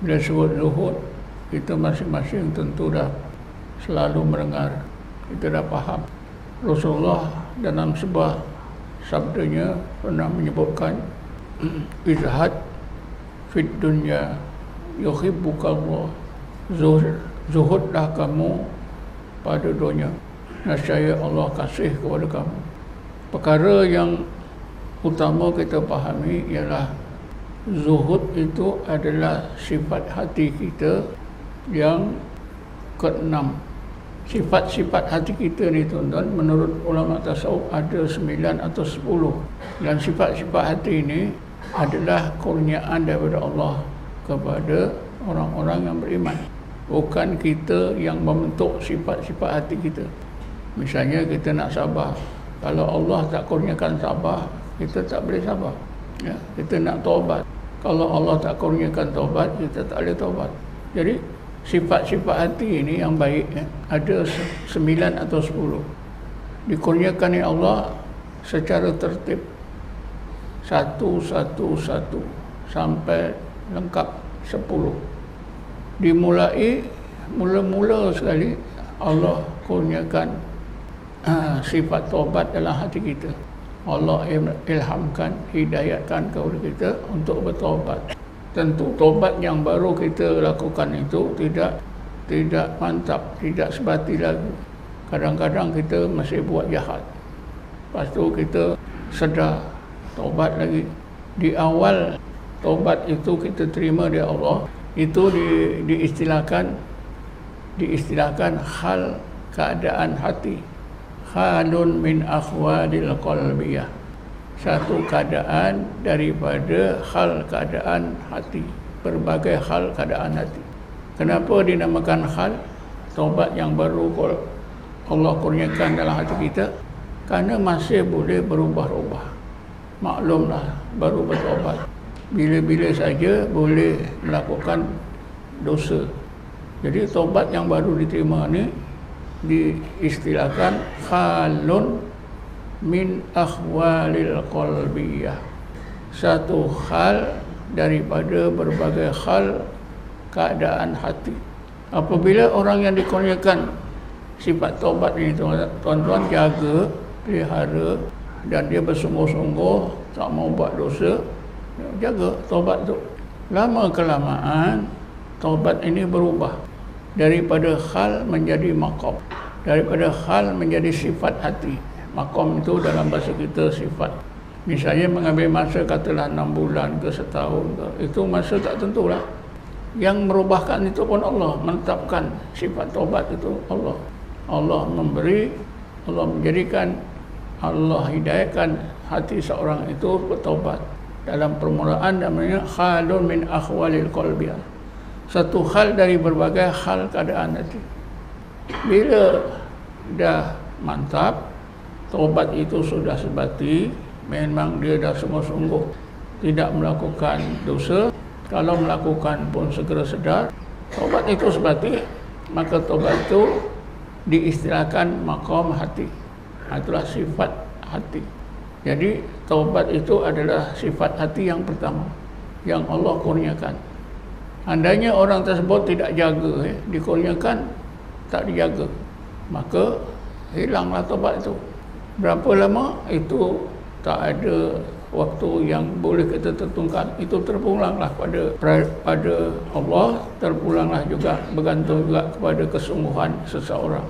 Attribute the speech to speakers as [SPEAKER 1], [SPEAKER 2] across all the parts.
[SPEAKER 1] Bila sebut zuhud, kita masing-masing tentu dah selalu mendengar, kita dah faham. Rasulullah dalam sebuah sabdanya pernah menyebutkan, izhad fid dunya yuhibbukallah, zuhudlah kamu pada dunia, nescaya Allah kasih kepada kamu. Perkara yang utama kita fahami ialah zuhud itu adalah sifat hati kita yang keenam. Sifat-sifat hati kita ni tuan-tuan, menurut ulama tasawuf ada 9 atau 10. Dan sifat-sifat hati ini adalah kurniaan daripada Allah kepada orang-orang yang beriman. Bukan kita yang membentuk sifat-sifat hati kita. Misalnya kita nak sabar, kalau Allah tak kurniakan sabar, kita tak boleh sabar. Ya, kita nak taubat, kalau Allah tak kurniakan taubat, kita tak boleh taubat. Jadi sifat-sifat hati ini yang baik, ada 9 atau 10. Dikurniakan oleh Allah secara tertib, satu sampai lengkap 10. Dimulai mula-mula sekali Allah kurniakan sifat taubat dalam hati kita. Allah ilhamkan, hidayatkan kepada kita untuk bertaubat. Tentu taubat yang baru kita lakukan itu tidak mantap, tidak sebati lagi. Kadang-kadang kita masih buat jahat, lepas tu kita sedar, taubat lagi. Di awal taubat itu kita terima dari Allah, itu diistilahkan hal keadaan hati, halun min akhwadil qalbiyah, satu keadaan daripada hal keadaan hati, berbagai hal keadaan hati. Kenapa dinamakan hal? Taubat yang baru Allah kurniakan dalam hati kita, kerana masih boleh berubah-ubah. Maklumlah, baru bertaubat, bila-bila saja boleh melakukan dosa. Jadi taubat yang baru diterima ni diistilahkan halun min akhwalil qalbiyah, satu hal daripada berbagai hal keadaan hati. Apabila orang yang dikurniakan sifat taubat ini tuan-tuan jaga, pelihara, dan dia bersungguh-sungguh tak mau buat dosa, jaga taubat tu, lama kelamaan taubat ini berubah daripada hal menjadi maqam, daripada hal menjadi sifat hati. Maqam itu dalam bahasa kita sifat. Misalnya mengambil masa katalah 6 bulan ke setahun ke, itu masa tak tentulah. Yang merubahkan itu pun Allah, menetapkan sifat taubat itu Allah. Allah memberi, Allah menjadikan, Allah hidayahkan hati seorang itu bertaubat. Dalam permulaan namanya halun min akhwalil qalbiyah, satu hal dari berbagai hal keadaan hati. Bila dah mantap, taubat itu sudah sebati, memang dia dah sungguh-sungguh tidak melakukan dosa, kalau melakukan pun segera sedar, taubat itu sebati, maka taubat itu diistilahkan maqam hati. Itulah sifat hati. Jadi taubat itu adalah sifat hati yang pertama yang Allah kurniakan. Andainya orang tersebut tidak jaga, dikurniakan tak dijaga, maka hilanglah taubat itu. Berapa lama itu tak ada waktu yang boleh kita tentukan. Itu terpulanglah pada Allah, terpulanglah juga, bergantung juga kepada kesungguhan seseorang.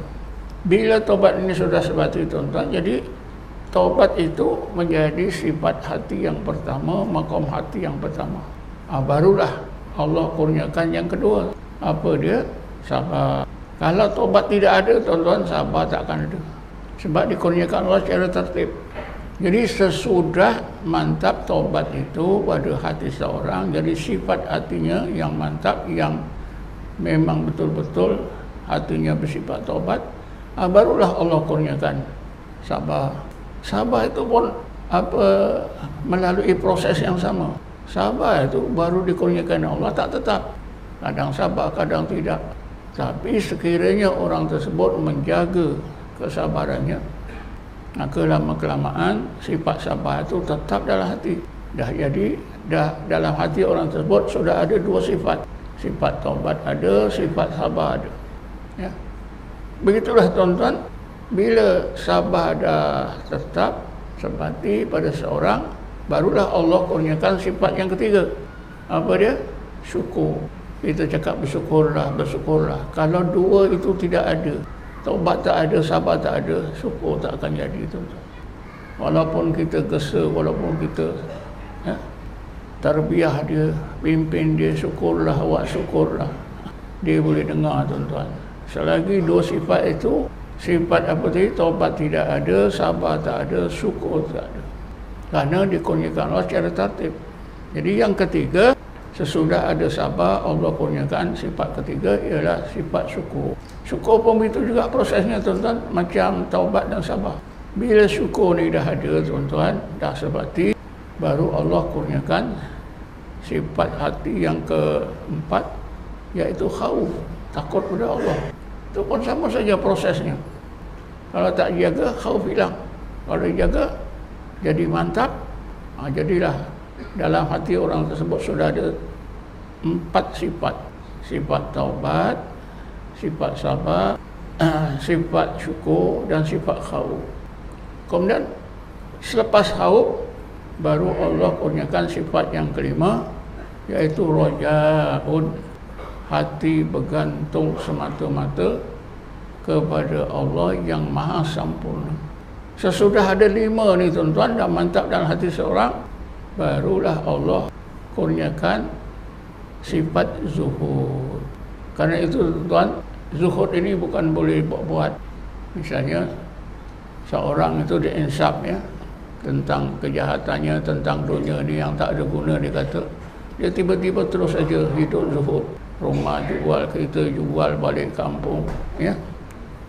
[SPEAKER 1] Bila taubat ini sudah sebati tuan-tuan, jadi taubat itu menjadi sifat hati yang pertama, maqam hati yang pertama. Barulah Allah kurniakan yang kedua. Apa dia? Sabar. Kalau taubat tidak ada tuan-tuan, sabar tak akan ada. Sebab dikurniakan Allah secara tertib. Jadi sesudah mantap taubat itu pada hati seorang, jadi sifat hatinya yang mantap, yang memang betul-betul hatinya bersifat taubat, barulah Allah kurniakan sabar. Sabar itu pun melalui proses yang sama. Sabar itu baru dikurniakan Allah, tak tetap. Kadang sabar, kadang tidak. Tapi sekiranya orang tersebut menjaga kesabarannya, maka lama-kelamaan sifat sabar itu tetap dalam hati. Dah dalam hati orang tersebut sudah ada dua sifat. Sifat taubat ada, sifat sabar ada. Ya. Begitulah tuan-tuan, bila sabar dah tetap sebati pada seorang, barulah Allah kurniakan sifat yang ketiga. Apa dia? Syukur. Kita cakap bersyukurlah, bersyukurlah. Kalau dua itu tidak ada, taubat tak ada, sabar tak ada, syukur tak akan jadi, tuan-tuan. Walaupun kita gesa, walaupun kita tarbiyah dia, pimpin dia, syukurlah, awak syukurlah, dia boleh dengar, tuan-tuan. Selagi dua sifat itu, sifat apa tadi? Taubat tidak ada, sabar tak ada, syukur tak ada. Kerana dikurniakan Allah secara tertib. Jadi yang ketiga, sesudah ada sabar, Allah kurniakan sifat ketiga ialah sifat syukur. Syukur pun begitu juga prosesnya, tuan-tuan, macam taubat dan sabar. Bila syukur ni dah ada, tuan-tuan, dah sebati, baru Allah kurniakan sifat hati yang keempat, iaitu khauf, takut pada Allah. Itu pun sama saja prosesnya. Kalau tak jaga, khauf hilang. Kalau dijaga, jadi mantap. Jadilah dalam hati orang tersebut sudah ada 4 sifat. Sifat taubat, sifat sabar, sifat syukur dan sifat khauf. Kemudian selepas khauf, baru Allah kurniakan sifat yang kelima, iaitu rojaun, hati bergantung semata-mata kepada Allah yang maha sempurna. Sesudah ada 5 ni, tuan-tuan, dah mantap dalam hati seorang, barulah Allah kurniakan sifat zuhud. Karena itu, tuan-tuan, zuhud ini bukan boleh buat-buat. Misalnya seorang itu diinsaf, ya, tentang kejahatannya, tentang dunia ni yang tak ada guna, dia kata, dia tiba-tiba terus saja hidup zuhud. Rumah jual, kereta jual, balik kampung, ya,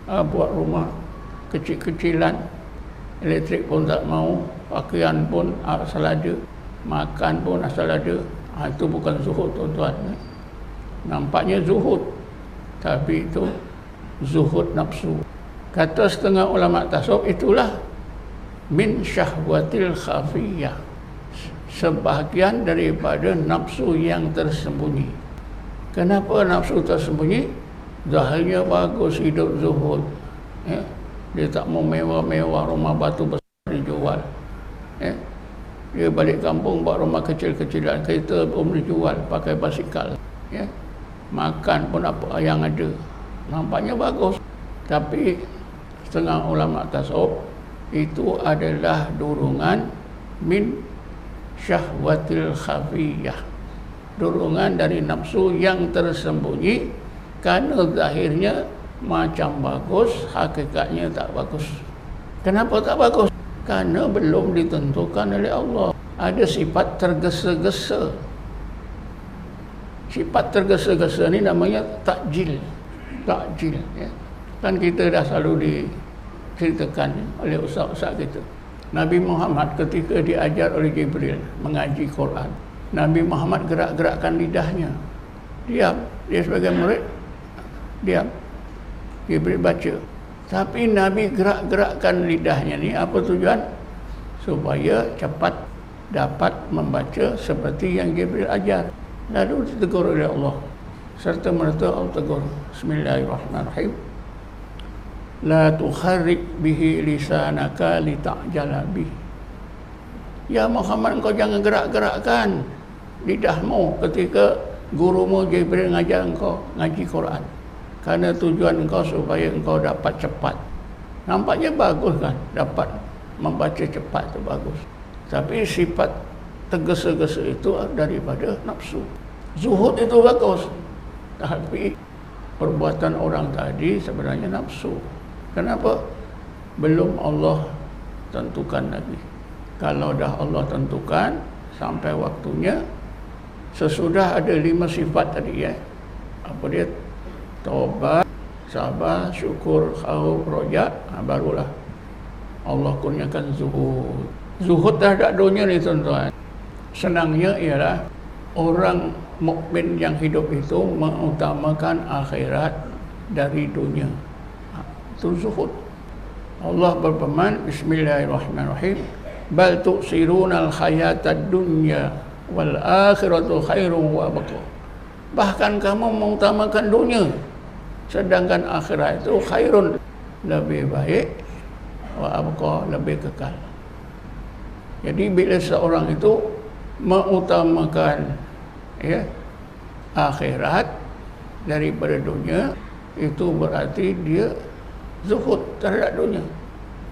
[SPEAKER 1] buat rumah kecil-kecilan, elektrik pun tak mau, pakaian pun asal ada, makan pun asal ada. Itu bukan zuhud, tuan-tuan. Nampaknya zuhud, tapi itu zuhud nafsu. Kata setengah ulama tasawuf, itulah min syahwatil khafiyah, sebahagian daripada nafsu yang tersembunyi. Kenapa nafsu tersembunyi? Zahirnya bagus, hidup zuhud, ya. Dia tak mau mewah-mewah, rumah batu besar dijual, ya. Dia balik kampung buat rumah kecil-kecilan, kereta pun dijual, pakai basikal, ya. Makan pun apa yang ada, nampaknya bagus. Tapi setengah ulama tasawuf, itu adalah dorongan min syahwatil khafiyah, dorongan dari nafsu yang tersembunyi, kerana zahirnya macam bagus, hakikatnya tak bagus. Kenapa tak bagus? Kerana belum ditentukan oleh Allah. Ada sifat tergesa-gesa. Sifat tergesa-gesa ni namanya takjil. Takjil, ya. Kan kita dah selalu diceritakan oleh ustaz-ustaz kita. Nabi Muhammad ketika diajar oleh Jibril mengaji Quran, Nabi Muhammad gerak-gerakkan lidahnya. Diam. Dia sebagai murid, diam. Jibril baca. Tapi Nabi gerak-gerakkan lidahnya ni apa tujuan? Supaya cepat dapat membaca seperti yang Jibril ajar. Lalu ditegur oleh Allah. Serta merta Allah tegur. Bismillahirrahmanirrahim. La tukharrik bihi lisanaka lita'jala bih. Ya Muhammad, engkau jangan gerak-gerakkan lidahmu ketika gurumu Jibril ngajar engkau ngaji Quran. Kerana tujuan engkau supaya engkau dapat cepat. Nampaknya bagus kan, dapat membaca cepat itu bagus. Tapi sifat tergesa-gesa itu daripada nafsu. Zuhud itu bagus, tapi perbuatan orang tadi sebenarnya nafsu. Kenapa? Belum Allah tentukan lagi. Kalau dah Allah tentukan, sampai waktunya, sesudah ada 5 sifat tadi, ya. Apa dia? Taubat, sabar, syukur, khauf, roja, barulah Allah kurniakan zuhud. Zuhud terhadap dunia ni, tuan-tuan, senangnya ialah orang mukmin yang hidup itu mengutamakan akhirat dari dunia. Itu zuhud. Allah berfirman, Bismillahirrahmanirrahim, bal tu'sirunal hayatad dunya wal akhiratu khairun wa abqa. Bahkan kamu mengutamakan dunia, sedangkan akhirat itu khairun, lebih baik, wa abqa, lebih kekal. Jadi bila seorang itu mengutamakan akhirat daripada dunia, itu berarti dia zuhud terhadap dunia.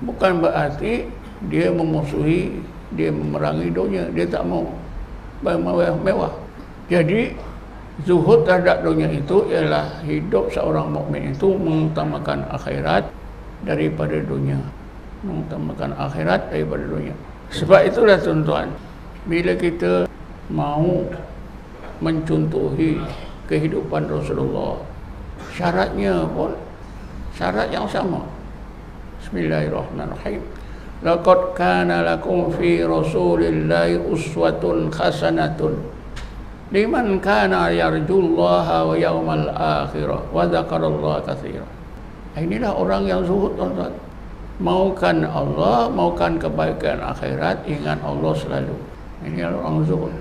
[SPEAKER 1] Bukan berarti dia memusuhi, dia memerangi dunia, dia tak mau bermewah-mewah. Jadi zuhud terhadap dunia itu ialah hidup seorang mukmin itu mengutamakan akhirat daripada dunia. Mengutamakan akhirat daripada dunia. Sebab itulah tuan-tuan, bila kita mau mencontohi kehidupan Rasulullah, syaratnya pun syarat yang sama. Bismillahirrahmanirrahim. Laqad kana lakum fi Rasulillahi uswatun hasanatun liman kana yarjullaha wa yawmal akhirah wa dzakarallaha katsiran. Inilah orang yang zuhud, tuan-tuan. Maukan Allah, maukan kebaikan akhirat, ingat Allah selalu. Ini orang zuhud.